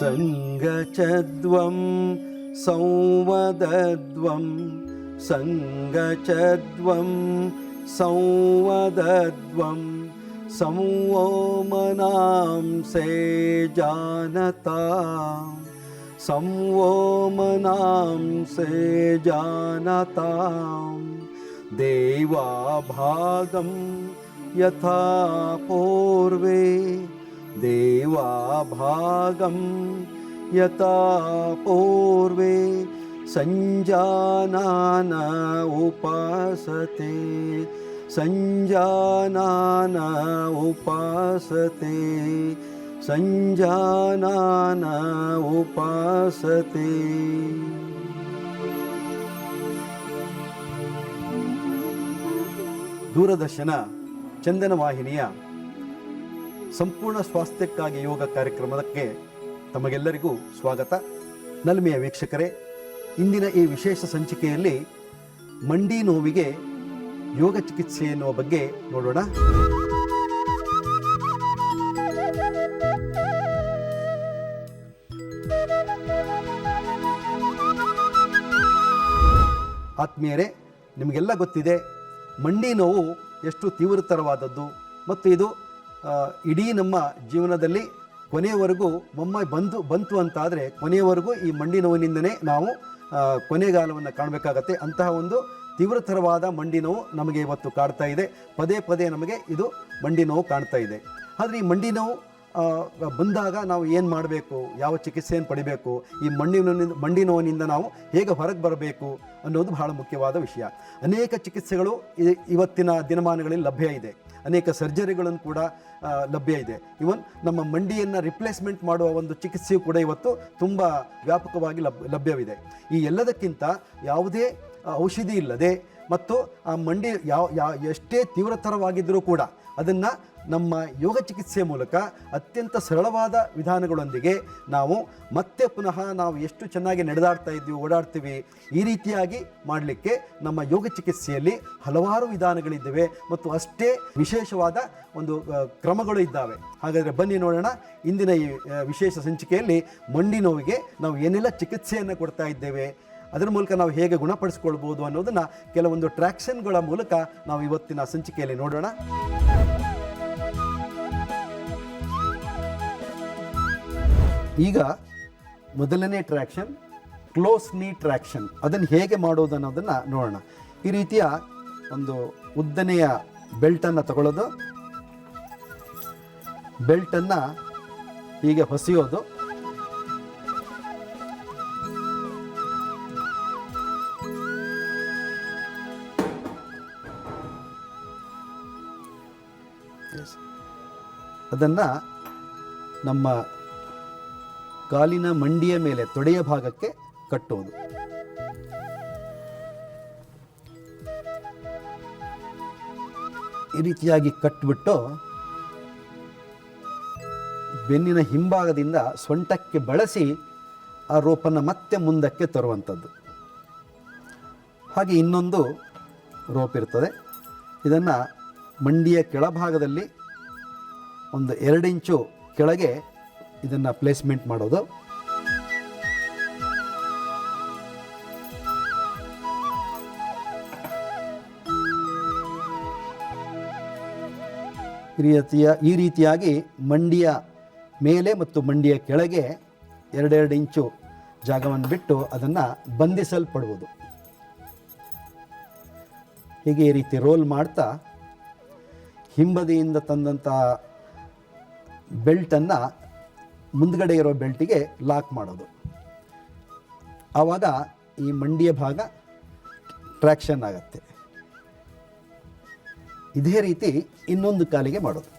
ಸಂಗಚದ್ವಂ ಸಂವದದ್ವಂ ಸಂಗಚದ್ವಂ ಸಂವದದ್ವಂ ಸಂವೋಮನಾಂಸೇ ಜಾನತಾಂ ಸಂವೋಮನಾಂಸೇ ಜಾನತಾಂ ದೇವಾಭಾಗಂ ಯಥಾ ಪೂರ್ವೇ ದೇವಾಭಾಗಂ ಯಥಾ ಪೂರ್ವೇ ಸಂಜಾನಾನ ಉಪಾಸತೆ ಸಂಜಾನಾನ ಉಪಾಸತೆ ಸಂಜಾನಾನ ಉಪಾಸತೆ. ದೂರದರ್ಶನ ಚಂದನ ವಾಹಿನಿಯ ಸಂಪೂರ್ಣ ಸ್ವಾಸ್ಥ್ಯಕ್ಕಾಗಿ ಯೋಗ ಕಾರ್ಯಕ್ರಮಕ್ಕೆ ತಮಗೆಲ್ಲರಿಗೂ ಸ್ವಾಗತ. ನಲ್ಮೆಯ ವೀಕ್ಷಕರೇ, ಇಂದಿನ ಈ ವಿಶೇಷ ಸಂಚಿಕೆಯಲ್ಲಿ ಮಂಡಿ ನೋವಿಗೆ ಯೋಗ ಚಿಕಿತ್ಸೆ ಎನ್ನುವ ಬಗ್ಗೆ ನೋಡೋಣ. ಆತ್ಮೀಯರೇ, ನಿಮಗೆಲ್ಲ ಗೊತ್ತಿದೆ ಮಂಡಿ ನೋವು ಎಷ್ಟು ತೀವ್ರತರವಾದದ್ದು ಮತ್ತು ಇದು ಇಡೀ ನಮ್ಮ ಜೀವನದಲ್ಲಿ ಕೊನೆಯವರೆಗೂ ಒಮ್ಮೆ ಬಂತು ಅಂತಾದರೆ ಕೊನೆಯವರೆಗೂ ಈ ಮಂಡಿ ನೋವಿನಿಂದನೇ ನಾವು ಕೊನೆಗಾಲವನ್ನು ಕಾಣಬೇಕಾಗತ್ತೆ. ಅಂತಹ ಒಂದು ತೀವ್ರತರವಾದ ಮಂಡಿ ನೋವು ನಮಗೆ ಇವತ್ತು ಕಾಡ್ತಾ ಇದೆ. ಪದೇ ಪದೇ ನಮಗೆ ಇದು ಮಂಡಿ ನೋವು ಕಾಣ್ತಾ ಇದೆ. ಆದರೆ ಈ ಮಂಡಿ ನೋವು ಬಂದಾಗ ನಾವು ಏನು ಮಾಡಬೇಕು, ಯಾವ ಚಿಕಿತ್ಸೆಯನ್ನು ಪಡಿಬೇಕು, ಈ ಮಂಡಿ ನೋವಿನಿಂದ ನಾವು ಹೇಗೆ ಹೊರಗೆ ಬರಬೇಕು ಅನ್ನೋದು ಬಹಳ ಮುಖ್ಯವಾದ ವಿಷಯ. ಅನೇಕ ಚಿಕಿತ್ಸೆಗಳು ಇವತ್ತಿನ ದಿನಮಾನಗಳಲ್ಲಿ ಲಭ್ಯ ಇದೆ. ಅನೇಕ ಸರ್ಜರಿಗಳನ್ನು ಕೂಡ ಲಭ್ಯ ಇದೆ. ಇವನ್ ನಮ್ಮ ಮಂಡಿಯನ್ನು ರಿಪ್ಲೇಸ್ಮೆಂಟ್ ಮಾಡುವ ಒಂದು ಚಿಕಿತ್ಸೆಯು ಕೂಡ ಇವತ್ತು ತುಂಬ ವ್ಯಾಪಕವಾಗಿ ಲಭ್ಯವಿದೆ. ಈ ಎಲ್ಲದಕ್ಕಿಂತ ಯಾವುದೇ ಔಷಧಿ ಇಲ್ಲದೆ ಮತ್ತು ಆ ಮಂಡಿ ಎಷ್ಟೇ ತೀವ್ರತರವಾಗಿದ್ದರೂ ಕೂಡ ಅದನ್ನು ನಮ್ಮ ಯೋಗ ಚಿಕಿತ್ಸೆಯ ಮೂಲಕ ಅತ್ಯಂತ ಸರಳವಾದ ವಿಧಾನಗಳೊಂದಿಗೆ ನಾವು ಮತ್ತೆ ಪುನಃ ನಾವು ಎಷ್ಟು ಚೆನ್ನಾಗಿ ನಡೆದಾಡ್ತಾ ಇದ್ದೀವಿ, ಓಡಾಡ್ತೀವಿ, ಈ ರೀತಿಯಾಗಿ ಮಾಡಲಿಕ್ಕೆ ನಮ್ಮ ಯೋಗ ಚಿಕಿತ್ಸೆಯಲ್ಲಿ ಹಲವಾರು ವಿಧಾನಗಳಿದ್ದಾವೆ ಮತ್ತು ಅಷ್ಟೇ ವಿಶೇಷವಾದ ಒಂದು ಕ್ರಮಗಳು ಇದ್ದಾವೆ. ಹಾಗಾದರೆ ಬನ್ನಿ ನೋಡೋಣ. ಇಂದಿನ ಈ ವಿಶೇಷ ಸಂಚಿಕೆಯಲ್ಲಿ ಮಂಡಿ ನೋವಿಗೆ ನಾವು ಏನೆಲ್ಲ ಚಿಕಿತ್ಸೆಯನ್ನು ಕೊಡ್ತಾ ಇದ್ದೇವೆ, ಅದರ ಮೂಲಕ ನಾವು ಹೇಗೆ ಗುಣಪಡಿಸ್ಕೊಳ್ಬೋದು ಅನ್ನೋದನ್ನು ಕೆಲವೊಂದು ಟ್ರ್ಯಾಕ್ಷನ್ಗಳ ಮೂಲಕ ನಾವು ಇವತ್ತಿನ ಸಂಚಿಕೆಯಲ್ಲಿ ನೋಡೋಣ. ಈಗ ಮೊದಲನೇ ಟ್ರ್ಯಾಕ್ಷನ್ ಕ್ಲೋಸ್ ನೀ ಟ್ರ್ಯಾಕ್ಷನ್. ಅದನ್ನು ಹೇಗೆ ಮಾಡೋದು ಅನ್ನೋದನ್ನು ನೋಡೋಣ. ಈ ರೀತಿಯ ಒಂದು ಉದ್ದನೆಯ ಬೆಲ್ಟನ್ನು ತಗೊಳ್ಳೋದು, ಬೆಲ್ಟನ್ನು ಹೀಗೆ ಹೊಸೆಯೋದು, ಅದನ್ನು ನಮ್ಮ ಕಾಲಿನ ಮಂಡಿಯ ಮೇಲೆ ತೊಡೆಯ ಭಾಗಕ್ಕೆ ಕಟ್ಟೋದು. ಈ ರೀತಿಯಾಗಿ ಕಟ್ಟಿಬಿಟ್ಟು ಬೆನ್ನಿನ ಹಿಂಭಾಗದಿಂದ ಸೊಂಟಕ್ಕೆ ಬಳಸಿ ಆ ರೋಪನ್ನು ಮತ್ತೆ ಮುಂದಕ್ಕೆ ತರುವಂಥದ್ದು. ಹಾಗೆ ಇನ್ನೊಂದು ರೋಪ್ ಇರ್ತದೆ. ಇದನ್ನು ಮಂಡಿಯ ಕೆಳಭಾಗದಲ್ಲಿ ಒಂದು 2 ಇಂಚು ಕೆಳಗೆ ಇದನ್ನು ಪ್ಲೇಸ್ಮೆಂಟ್ ಮಾಡೋದು. ಈ ರೀತಿಯಾಗಿ ಮಂಡಿಯ ಮೇಲೆ ಮತ್ತು ಮಂಡಿಯ ಕೆಳಗೆ 2 ಇಂಚು ಜಾಗವನ್ನು ಬಿಟ್ಟು ಅದನ್ನು ಬಂಧಿಸಲ್ಪಡುವುದು. ಹೀಗೆ ಈ ರೀತಿ ರೋಲ್ ಮಾಡ್ತಾ ಹಿಂಬದಿಯಿಂದ ತಂದಂಥ ಬೆಲ್ಟನ್ನು ಮುಂದ್ಗಡೆ ಇರೋ ಬೆಲ್ಟಿಗೆ ಲಾಕ್ ಮಾಡೋದು. ಆವಾಗ ಈ ಮಂಡಿಯ ಭಾಗ ಟ್ರ್ಯಾಕ್ಷನ್ ಆಗುತ್ತೆ. ಇದೇ ರೀತಿ ಇನ್ನೊಂದು ಕಾಲಿಗೆ ಮಾಡೋದು.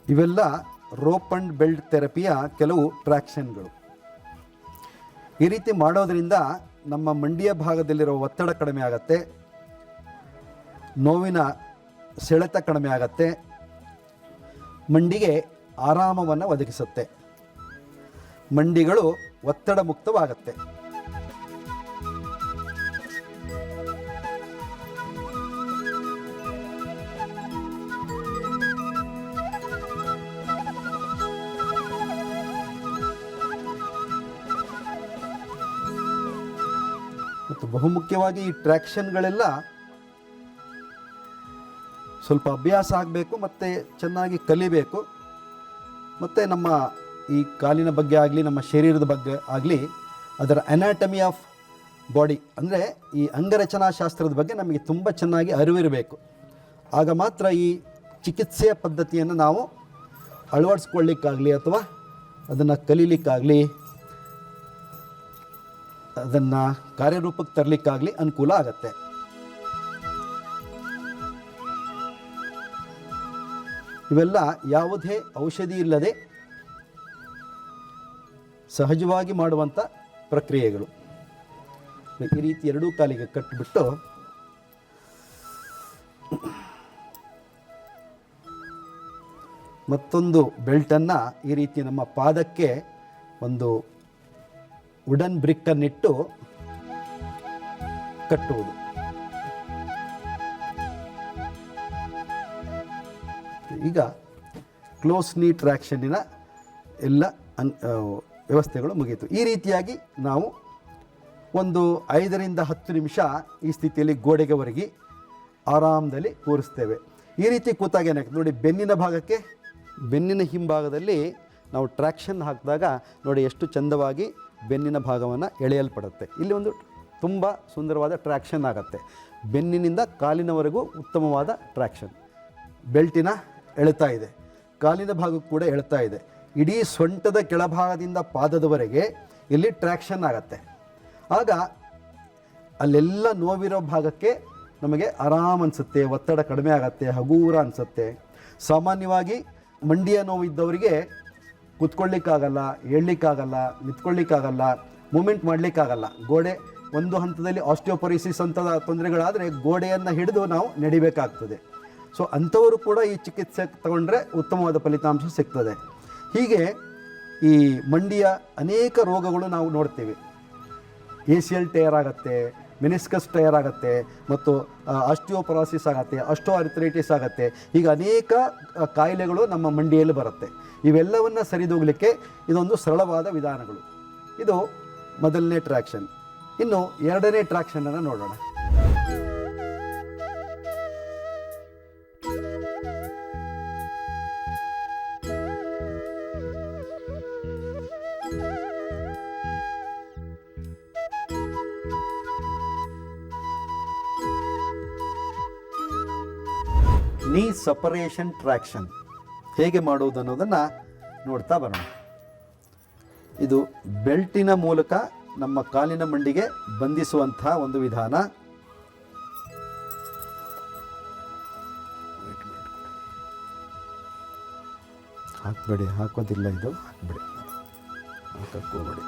ಇವೆಲ್ಲ ರೋಪ್ ಅಂಡ್ ಬೆಲ್ಟ್ ಥೆರಪಿಯ ಕೆಲವು ಟ್ರ್ಯಾಕ್ಷನ್ಗಳು. ಈ ರೀತಿ ಮಾಡೋದರಿಂದ ನಮ್ಮ ಮಂಡಿಯ ಭಾಗದಲ್ಲಿರೋ ಒತ್ತಡ ಕಡಿಮೆ ಆಗುತ್ತೆ, ನೋವಿನ ಸೆಳೆತ ಕಡಿಮೆ ಆಗುತ್ತೆ, ಮಂಡಿಗೆ ಆರಾಮವನ್ನು ಒದಗಿಸುತ್ತೆ, ಮಂಡಿಗಳು ಒತ್ತಡ ಮುಕ್ತವಾಗುತ್ತೆ. ಮತ್ತು ಬಹುಮುಖ್ಯವಾಗಿ ಈ ಟ್ರ್ಯಾಕ್ಷನ್ಗಳೆಲ್ಲ ಸ್ವಲ್ಪ ಅಭ್ಯಾಸ ಆಗಬೇಕು ಮತ್ತು ಚೆನ್ನಾಗಿ ಕಲಿಬೇಕು. ಮತ್ತು ನಮ್ಮ ಈ ಕಾಲಿನ ಬಗ್ಗೆ ಆಗಲಿ, ನಮ್ಮ ಶರೀರದ ಬಗ್ಗೆ ಆಗಲಿ, ಅದರ ಅನಾಟಮಿ ಆಫ್ ಬಾಡಿ ಅಂದರೆ ಈ ಅಂಗರಚನಾಶಾಸ್ತ್ರದ ಬಗ್ಗೆ ನಮಗೆ ತುಂಬ ಚೆನ್ನಾಗಿ ಅರಿವಿರಬೇಕು. ಆಗ ಮಾತ್ರ ಈ ಚಿಕಿತ್ಸೆಯ ಪದ್ಧತಿಯನ್ನು ನಾವು ಅಳವಡಿಸ್ಕೊಳ್ಳಿಕ್ಕಾಗಲಿ ಅಥವಾ ಅದನ್ನು ಕಲೀಲಿಕ್ಕಾಗಲಿ, ಅದನ್ನು ಕಾರ್ಯರೂಪಕ್ಕೆ ತರಲಿಕ್ಕಾಗಲಿ ಅನುಕೂಲ ಆಗತ್ತೆ. ಇವೆಲ್ಲ ಯಾವುದೇ ಔಷಧಿ ಇಲ್ಲದೆ ಸಹಜವಾಗಿ ಮಾಡುವಂಥ ಪ್ರಕ್ರಿಯೆಗಳು. ಈ ರೀತಿ ಎರಡೂ ಕಾಲಿಗೆ ಕಟ್ಟಿಬಿಟ್ಟು ಮತ್ತೊಂದು ಬೆಲ್ಟನ್ನು ಈ ರೀತಿ ನಮ್ಮ ಪಾದಕ್ಕೆ ಒಂದು ವುಡನ್ ಬ್ರಿಕ್ಕನ್ನಿಟ್ಟು ಕಟ್ಟುವುದು. ಈಗ ಕ್ಲೋಸ್ ನೀ ಟ್ರ್ಯಾಕ್ಷನ್ನಿನ ಎಲ್ಲ ವ್ಯವಸ್ಥೆಗಳು ಮುಗಿಯಿತು. ಈ ರೀತಿಯಾಗಿ ನಾವು ಒಂದು 5 ರಿಂದ 10 ನಿಮಿಷ ಈ ಸ್ಥಿತಿಯಲ್ಲಿ ಗೋಡೆಗೆ ಒರಗಿ ಆರಾಮದಲ್ಲಿ ಕೂರಿಸ್ತೇವೆ. ಈ ರೀತಿ ಕೂತಾಗ ಏನಾಗ್ತದೆ ನೋಡಿ, ಬೆನ್ನಿನ ಹಿಂಭಾಗದಲ್ಲಿ ನಾವು ಟ್ರ್ಯಾಕ್ಷನ್ ಹಾಕಿದಾಗ ನೋಡಿ ಎಷ್ಟು ಚಂದವಾಗಿ ಬೆನ್ನಿನ ಭಾಗವನ್ನು ಎಳೆಯಲ್ಪಡುತ್ತೆ. ಇಲ್ಲಿ ಒಂದು ತುಂಬ ಸುಂದರವಾದ ಟ್ರ್ಯಾಕ್ಷನ್ ಆಗುತ್ತೆ. ಬೆನ್ನಿನಿಂದ ಕಾಲಿನವರೆಗೂ ಉತ್ತಮವಾದ ಟ್ರ್ಯಾಕ್ಷನ್. ಬೆಲ್ಟಿನ ಎಳ್ತಾ ಇದೆ, ಕಾಲಿನ ಭಾಗಕ್ಕೂ ಕೂಡ ಎಳ್ತಾ ಇದೆ. ಇಡೀ ಸೊಂಟದ ಕೆಳಭಾಗದಿಂದ ಪಾದದವರೆಗೆ ಇಲ್ಲಿ ಟ್ರ್ಯಾಕ್ಷನ್ ಆಗುತ್ತೆ. ಆಗ ಅಲ್ಲೆಲ್ಲ ನೋವಿರೋ ಭಾಗಕ್ಕೆ ನಮಗೆ ಆರಾಮ್ ಅನಿಸುತ್ತೆ, ಒತ್ತಡ ಕಡಿಮೆ ಆಗುತ್ತೆ, ಹಗೂರ ಅನಿಸುತ್ತೆ. ಸಾಮಾನ್ಯವಾಗಿ ಮಂಡಿಯ ನೋವು ಇದ್ದವರಿಗೆ ಕೂತ್ಕೊಳ್ಳಿಕ್ಕಾಗಲ್ಲ, ಏಳಲಿಕ್ಕಾಗಲ್ಲ, ನಿಂತ್ಕೊಳ್ಳಿಕ್ಕಾಗಲ್ಲ, ಮೂಮೆಂಟ್ ಮಾಡಲಿಕ್ಕಾಗಲ್ಲ. ಗೋಡೆ ಒಂದು ಹಂತದಲ್ಲಿ ಆಸ್ಟಿಯೋಪೊರೋಸಿಸ್ ಅಂಥದ ತೊಂದರೆಗಳಾದರೆ ಗೋಡೆಯನ್ನು ಹಿಡಿದು ನಾವು ನಡಿಬೇಕಾಗ್ತದೆ. ಸೊ ಅಂಥವರು ಕೂಡ ಈ ಚಿಕಿತ್ಸೆ ತಗೊಂಡ್ರೆ ಉತ್ತಮವಾದ ಫಲಿತಾಂಶ ಸಿಗ್ತದೆ. ಹೀಗೆ ಈ ಮಂಡಿಯ ಅನೇಕ ರೋಗಗಳು ನಾವು ನೋಡ್ತೀವಿ. ACL ಟೈರ್ ಆಗುತ್ತೆ, ಮೆನಿಸ್ಕಸ್ ಟೈರ್ ಆಗುತ್ತೆ, ಮತ್ತು ಆಸ್ಟಿಯೋಪೊರೋಸಿಸ್ ಆಗುತ್ತೆ, ಆಸ್ಟೋಆರ್ಥರೈಟಿಸ್ ಆಗುತ್ತೆ. ಈಗ ಅನೇಕ ಕಾಯಿಲೆಗಳು ನಮ್ಮ ಮಂಡಿಯಲ್ಲಿ ಬರುತ್ತೆ. ಇವೆಲ್ಲವನ್ನು ಸರಿದೂಗಲಿಕ್ಕೆ ಇದೊಂದು ಸರಳವಾದ ವಿಧಾನಗಳು. ಇದು ಮೊದಲನೇ ಟ್ರ್ಯಾಕ್ಷನ್. ಇನ್ನು ಎರಡನೇ ಟ್ರ್ಯಾಕ್ಷನನ್ನು ನೋಡೋಣ. ನೀ ಸಪರೇಷನ್ ಟ್ರ್ಯಾಕ್ಷನ್ ಹೇಗೆ ಮಾಡುವುದು ಅನ್ನೋದನ್ನು ನೋಡ್ತಾ ಬರೋಣ. ಇದು ಬೆಲ್ಟಿನ ಮೂಲಕ ನಮ್ಮ ಕಾಲಿನ ಮಂಡಿಗೆ ಬಂಧಿಸುವಂತಹ ಒಂದು ವಿಧಾನ. ಹಾಕಬೇಡಿ, ಹಾಕೋದಿಲ್ಲ, ಇದು ಹಾಕಬೇಡಿ, ಹಾಕೋಬೇಡಿ.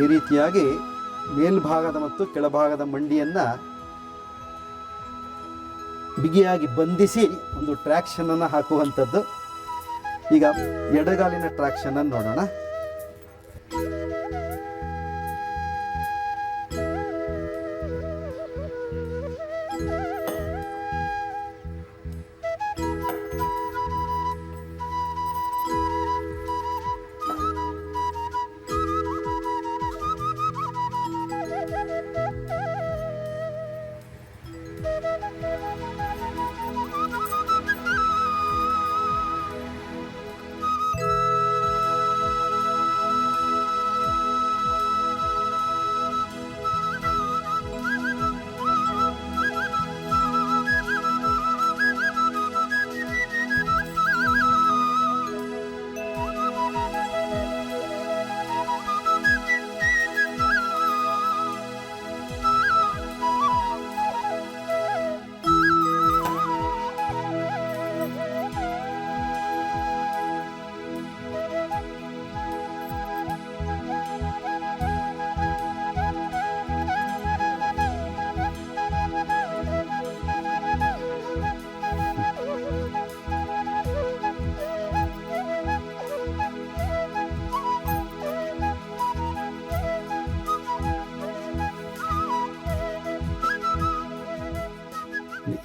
ಈ ರೀತಿಯಾಗಿ ಮೇಲ್ಭಾಗದ ಮತ್ತು ಕೆಳಭಾಗದ ಮಂಡಿಯನ್ನು ಬಿಗಿಯಾಗಿ ಬಂಧಿಸಿ ಒಂದು ಟ್ರ್ಯಾಕ್ಷನನ್ನು ಹಾಕುವಂಥದ್ದು. ಈಗ ಎಡಗಾಲಿನ ಟ್ರ್ಯಾಕ್ಷನನ್ನು ನೋಡೋಣ.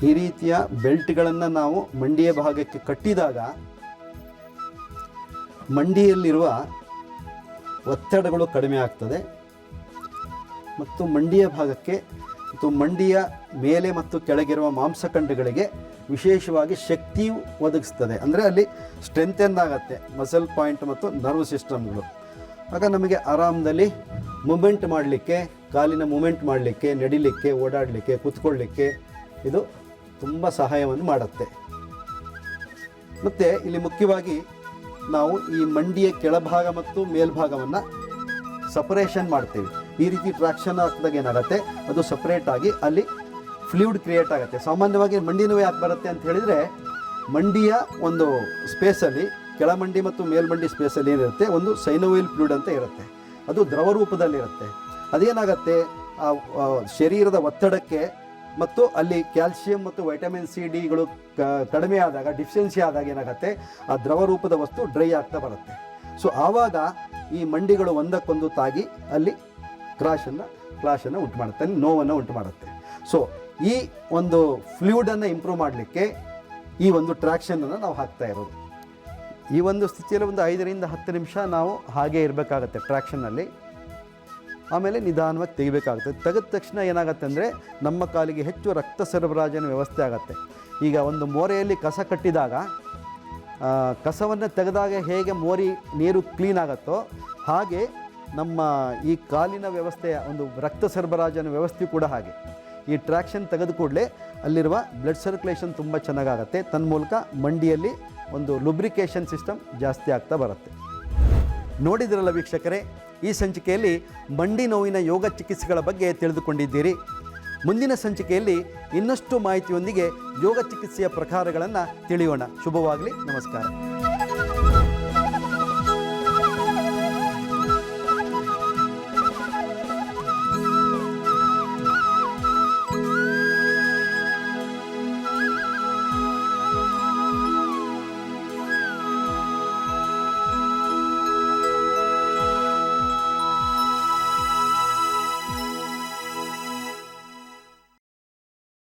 ಈ ರೀತಿಯ ಬೆಲ್ಟ್ಗಳನ್ನು ನಾವು ಮಂಡಿಯ ಭಾಗಕ್ಕೆ ಕಟ್ಟಿದಾಗ ಮಂಡಿಯಲ್ಲಿರುವ ಒತ್ತಡಗಳು ಕಡಿಮೆ ಆಗ್ತದೆ ಮತ್ತು ಮಂಡಿಯ ಭಾಗಕ್ಕೆ ಮತ್ತು ಮಂಡಿಯ ಮೇಲೆ ಮತ್ತು ಕೆಳಗಿರುವ ಮಾಂಸಖಂಡಗಳಿಗೆ ವಿಶೇಷವಾಗಿ ಶಕ್ತಿಯು ಒದಗಿಸ್ತದೆ. ಅಂದರೆ ಅಲ್ಲಿ ಸ್ಟ್ರೆಂಥೆನ್ ಆಗುತ್ತೆ ಮಸಲ್ ಪಾಯಿಂಟ್ ಮತ್ತು ನರ್ವ್ ಸಿಸ್ಟಮ್ಗಳು. ಆಗ ನಮಗೆ ಆರಾಮದಲ್ಲಿ ಮೂಮೆಂಟ್ ಮಾಡಲಿಕ್ಕೆ, ಕಾಲಿನ ಮೂಮೆಂಟ್ ಮಾಡಲಿಕ್ಕೆ, ನಡಿಲಿಕ್ಕೆ, ಓಡಾಡಲಿಕ್ಕೆ, ಕೂತ್ಕೊಳ್ಳಿಕ್ಕೆ ಇದು ತುಂಬ ಸಹಾಯವನ್ನು ಮಾಡುತ್ತೆ. ಮತ್ತು ಇಲ್ಲಿ ಮುಖ್ಯವಾಗಿ ನಾವು ಈ ಮಂಡಿಯ ಕೆಳಭಾಗ ಮತ್ತು ಮೇಲ್ಭಾಗವನ್ನು ಸಪರೇಷನ್ ಮಾಡ್ತೀವಿ. ಈ ರೀತಿ ಟ್ರಾಕ್ಷನ್ ಹಾಕಿದಾಗ ಏನಾಗುತ್ತೆ, ಅದು ಸಪ್ರೇಟಾಗಿ ಅಲ್ಲಿ ಫ್ಲೂಯಿಡ್ ಕ್ರಿಯೇಟ್ ಆಗುತ್ತೆ. ಸಾಮಾನ್ಯವಾಗಿ ಮಂಡಿ ನೋವು ಯಾಕೆ ಬರುತ್ತೆ ಅಂತ ಹೇಳಿದರೆ, ಮಂಡಿಯ ಒಂದು ಸ್ಪೇಸಲ್ಲಿ ಕೆಳಮಂಡಿ ಮತ್ತು ಮೇಲ್ಮಂಡಿ ಸ್ಪೇಸಲ್ಲಿ ಏನಿರುತ್ತೆ, ಒಂದು ಸೈನೋವಿಯಲ್ ಫ್ಲೂಯಿಡ್ ಅಂತ ಇರುತ್ತೆ. ಅದು ದ್ರವ ರೂಪದಲ್ಲಿರುತ್ತೆ. ಅದೇನಾಗುತ್ತೆ, ಆ ಶರೀರದ ಒತ್ತಡಕ್ಕೆ ಮತ್ತು ಅಲ್ಲಿ ಕ್ಯಾಲ್ಸಿಯಂ ಮತ್ತು ವೈಟಮಿನ್ ಸಿ ಡಿಗಳು ಕಡಿಮೆ ಆದಾಗ, ಡಿಫಿಷಿಯನ್ಸಿ ಆದಾಗ ಏನಾಗುತ್ತೆ, ಆ ದ್ರವ ರೂಪದ ವಸ್ತು ಡ್ರೈ ಆಗ್ತಾ ಬರುತ್ತೆ. ಸೊ ಆವಾಗ ಈ ಮಂಡಿಗಳು ಒಂದಕ್ಕೊಂದು ತಾಗಿ ಅಲ್ಲಿ ಕ್ಲಾಶನ್ನು ಉಂಟು ಮಾಡುತ್ತೆ, ಅಲ್ಲಿ ನೋವನ್ನು ಉಂಟು ಮಾಡುತ್ತೆ. ಸೊ ಈ ಒಂದು ಫ್ಲೂಯಿಡನ್ನು ಇಂಪ್ರೂವ್ ಮಾಡಲಿಕ್ಕೆ ಈ ಒಂದು ಟ್ರ್ಯಾಕ್ಷನನ್ನು ನಾವು ಹಾಕ್ತಾ ಇರೋದು. ಈ ಒಂದು ಸ್ಥಿತಿಯಲ್ಲಿ ಒಂದು 5 ರಿಂದ 10 ನಿಮಿಷ ನಾವು ಹಾಗೇ ಇರಬೇಕಾಗತ್ತೆ ಟ್ರ್ಯಾಕ್ಷನ್ನಲ್ಲಿ. ಆಮೇಲೆ ನಿಧಾನವಾಗಿ ತೆಗಿಬೇಕಾಗುತ್ತೆ. ತೆಗೆದ ತಕ್ಷಣ ಏನಾಗುತ್ತೆ ಅಂದರೆ, ನಮ್ಮ ಕಾಲಿಗೆ ಹೆಚ್ಚು ರಕ್ತ ಸರಬರಾಜಿನ ವ್ಯವಸ್ಥೆ ಆಗುತ್ತೆ. ಈಗ ಒಂದು ಮೋರೆಯಲ್ಲಿ ಕಸ ಕಟ್ಟಿದಾಗ ಕಸವನ್ನು ತೆಗೆದಾಗ ಹೇಗೆ ಮೋರಿ ನೀರು ಕ್ಲೀನ್ ಆಗುತ್ತೋ, ಹಾಗೆ ನಮ್ಮ ಈ ಕಾಲಿನ ವ್ಯವಸ್ಥೆಯ ಒಂದು ರಕ್ತ ಸರಬರಾಜಿನ ವ್ಯವಸ್ಥೆ ಕೂಡ ಹಾಗೆ. ಈ ಟ್ರ್ಯಾಕ್ಷನ್ ತೆಗೆದು ಕೂಡಲೇ ಅಲ್ಲಿರುವ ಬ್ಲಡ್ ಸರ್ಕ್ಯುಲೇಷನ್ ತುಂಬ ಚೆನ್ನಾಗಾಗುತ್ತೆ. ತನ್ಮೂಲಕ ಮಂಡಿಯಲ್ಲಿ ಒಂದು ಲುಬ್ರಿಕೇಷನ್ ಸಿಸ್ಟಮ್ ಜಾಸ್ತಿ ಆಗ್ತಾ ಬರುತ್ತೆ. ನೋಡಿದ್ರಲ್ಲ ವೀಕ್ಷಕರೇ, ಈ ಸಂಚಿಕೆಯಲ್ಲಿ ಮಂಡಿ ನೋವಿನ ಯೋಗ ಚಿಕಿತ್ಸೆಗಳ ಬಗ್ಗೆ ತಿಳಿದುಕೊಂಡಿದ್ದೀರಿ. ಮುಂದಿನ ಸಂಚಿಕೆಯಲ್ಲಿ ಇನ್ನಷ್ಟು ಮಾಹಿತಿಯೊಂದಿಗೆ ಯೋಗ ಚಿಕಿತ್ಸೆಯ ಪ್ರಕಾರಗಳನ್ನು ತಿಳಿಯೋಣ. ಶುಭವಾಗಲಿ. ನಮಸ್ಕಾರ.